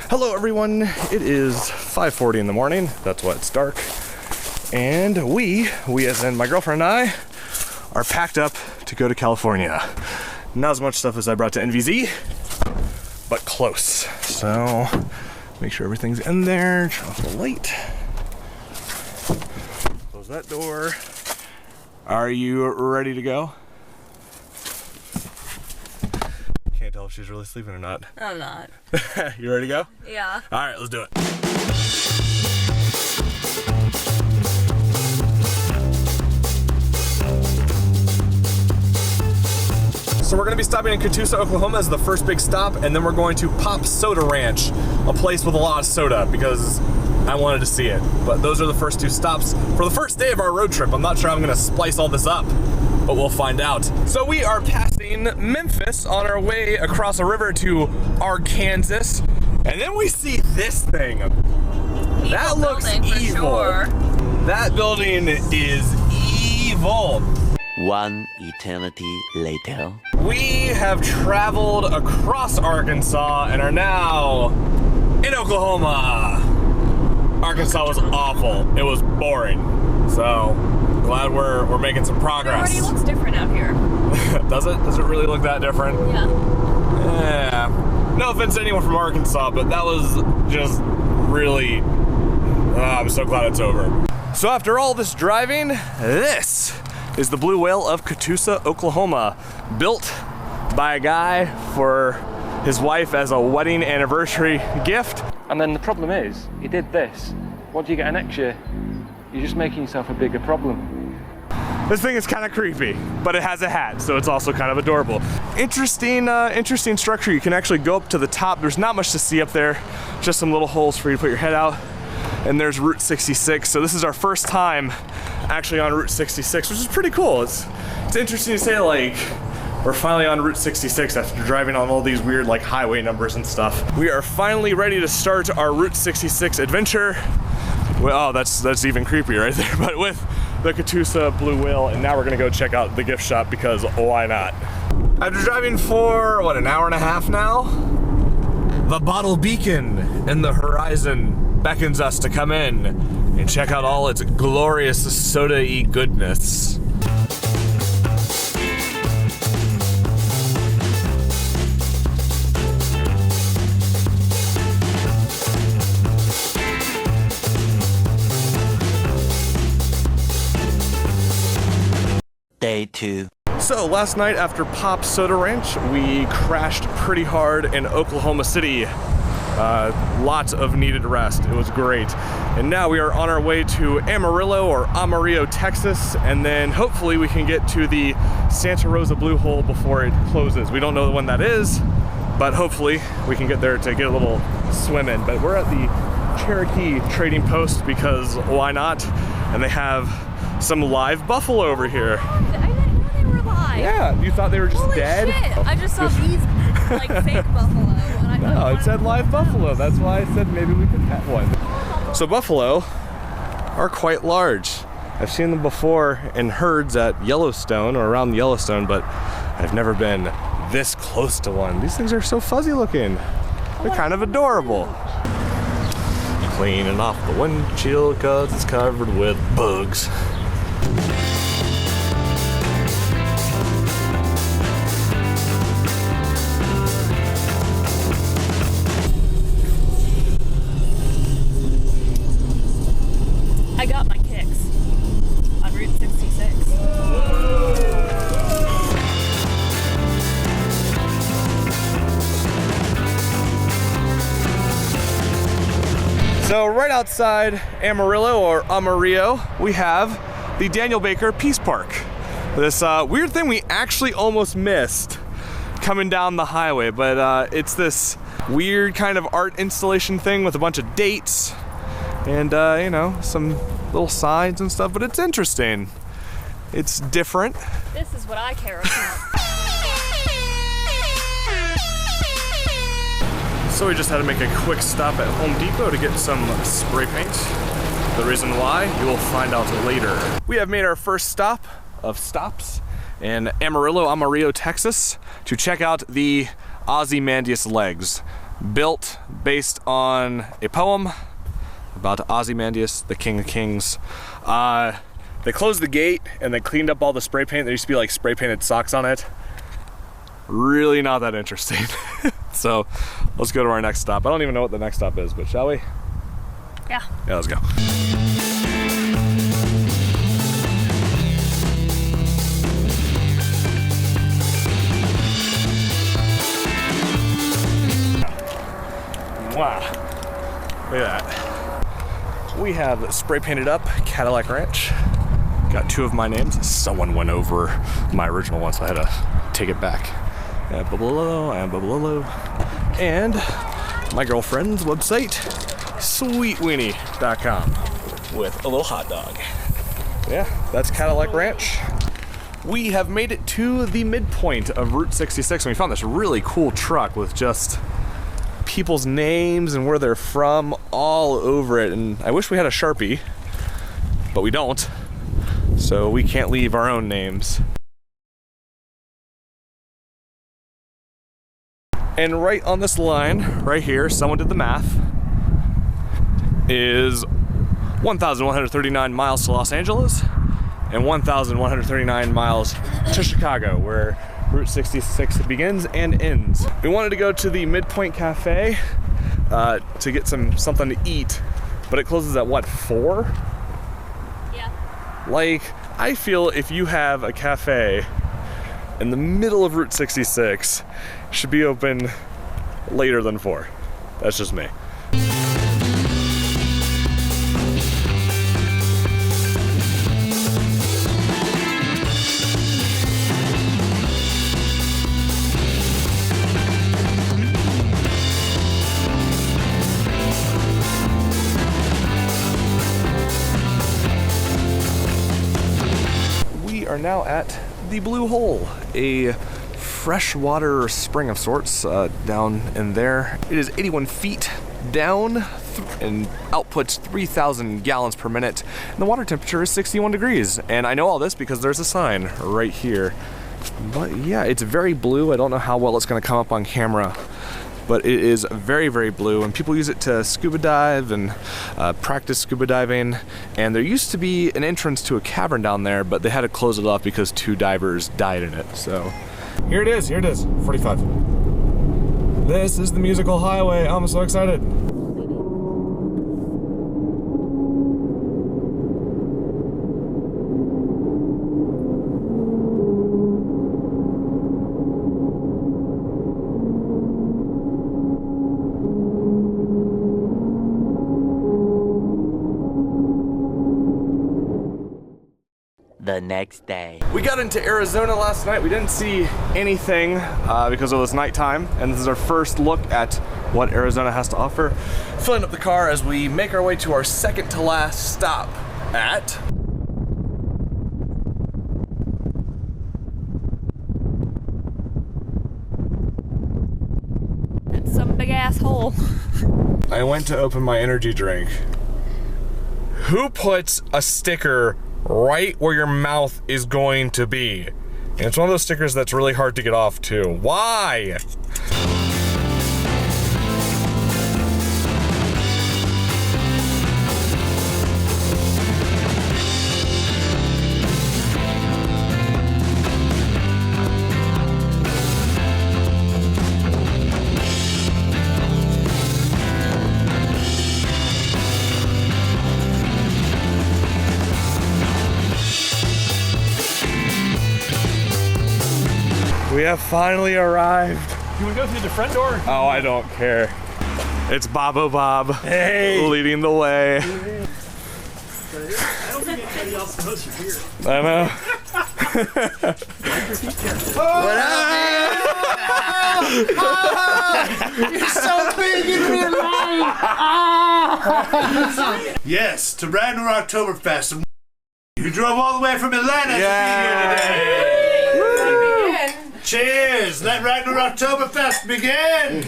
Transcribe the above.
Hello everyone, it is 5:40 in the morning, that's why it's dark, and we as in my girlfriend and I, are packed up to go to California. Not as much stuff as I brought to NVZ, but close. So, make sure everything's in there, turn off the light, close that door. Are you ready to go? Can't tell if she's really sleeping or not. I'm not. You ready to go? Yeah. All right, let's do it. So we're gonna be stopping in Cadillac, Oklahoma as the first big stop, and then we're going to Pop Soda Ranch, a place with a lot of soda because I wanted to see it. But those are the first two stops for the first day of our road trip. I'm not sure I'm gonna splice all this up, but we'll find out. So we are passing Memphis on our way across a river to Arkansas, and then we see this thing. That looks evil. Sure. That building is evil. One eternity later. We have traveled across Arkansas and are now in Oklahoma. Arkansas was awful. It was boring. So glad we're making some progress. It already looks different out here. Does it? Does it really look that different? Yeah. Yeah. No offense to anyone from Arkansas, but that was just really, I'm so glad it's over. So after all this driving, this is the Blue Whale of Cadillac, Oklahoma, built by a guy for his wife as a wedding anniversary gift. And then the problem is, he did this. What do you get next year? You're just making yourself a bigger problem. This thing is kind of creepy, but it has a hat, so it's also kind of adorable. Interesting structure. You can actually go up to the top. There's not much to see up there, just some little holes for you to put your head out. And there's Route 66. So this is our first time actually on Route 66, which is pretty cool. It's interesting to say, like, we're finally on Route 66 after driving on all these weird like highway numbers and stuff. We are finally ready to start our Route 66 adventure. Well, oh, that's even creepy right there, but with the Cadillac Blue Whale, and now we're gonna go check out the gift shop because why not? After driving for, what, an hour and a half now? The bottle beacon in the horizon beckons us to come in and check out all its glorious soda-y goodness. Day 2. So last night after Pop Soda Ranch, we crashed pretty hard in Oklahoma City. Lots of needed rest. It was great. And now we are on our way to Amarillo or Amarillo, Texas, and then hopefully we can get to the Santa Rosa Blue Hole before it closes. We don't know when that is, but hopefully we can get there to get a little swim in. But we're at the Cherokee Trading Post because why not? And they have some live buffalo over here. I didn't know they were live. Yeah, you thought they were just Holy dead? Shit. I just saw these like fake buffalo. And I No, it said live buffalo. That's why I said maybe we could pet one. So buffalo are quite large. I've seen them before in herds at Yellowstone or around Yellowstone, but I've never been this close to one. These things are so fuzzy looking. They're kind of adorable. Cleaning off the windshield because it's covered with bugs. I got my kicks on Route 66. So right outside Amarillo or Amarillo, we have the Daniel Baker Peace Park. This weird thing we actually almost missed coming down the highway, but it's this weird kind of art installation thing with a bunch of dates and you know, some little signs and stuff, but it's interesting. It's different. This is what I care about. So we just had to make a quick stop at Home Depot to get some spray paint. The reason why, you will find out later. We have made our first stop of stops in Amarillo, Texas, to check out the Ozymandias legs. built based on a poem about Ozymandias, the King of Kings. They closed the gate and they cleaned up all the spray paint. There used to be like spray painted socks on it. Really not that interesting. So let's go to our next stop. I don't even know what the next stop is, but shall we? Yeah. Yeah, let's go. Wow. Look at that. We have spray painted up Cadillac Ranch. Got two of my names. Someone went over my original one, so I had to take it back. And Bubalolo, and Bubalolo. And my girlfriend's website, sweetweenie.com, with a little hot dog. Yeah, that's Cadillac Ranch. We have made it to the midpoint of Route 66, and we found this really cool truck with just people's names and where they're from all over it. And I wish we had a Sharpie, but we don't, so we can't leave our own names. And right on this line, right here, someone did the math, is 1,139 miles to Los Angeles and 1,139 miles to Chicago, where Route 66 begins and ends. We wanted to go to the Midpoint Cafe to get something to eat, but it closes at what, 4? Yeah. Like, I feel if you have a cafe in the middle of Route 66, it should be open later than 4. That's just me. We are now at the Blue Hole, a freshwater spring of sorts down in there. It is 81 feet down and outputs 3,000 gallons per minute. And the water temperature is 61 degrees. And I know all this because there's a sign right here. But yeah, it's very blue. I don't know how well it's going to come up on camera, but it is very, very blue, and people use it to scuba dive and practice scuba diving. And there used to be an entrance to a cavern down there, but they had to close it off because 2 divers died in it. So here it is, 45. This is the musical highway. I'm so excited. The next day. We got into Arizona last night. We didn't see anything because it was nighttime, and this is our first look at what Arizona has to offer. Filling up the car as we make our way to our second to last stop at That's some big ass hole. I went to open my energy drink. Who puts a sticker right where your mouth is going to be? And it's one of those stickers that's really hard to get off too. Why? We have finally arrived. You want to go through the front door? Oh, I don't care. It's Bobo Bob, leading the way. I don't think anybody else knows you're here. I know. What up, man? You're so big in real life. Yes, to Ragnarocktoberfest. You drove all the way from Atlanta to be here today. Cheers! Let Ragnarocktoberfest begin!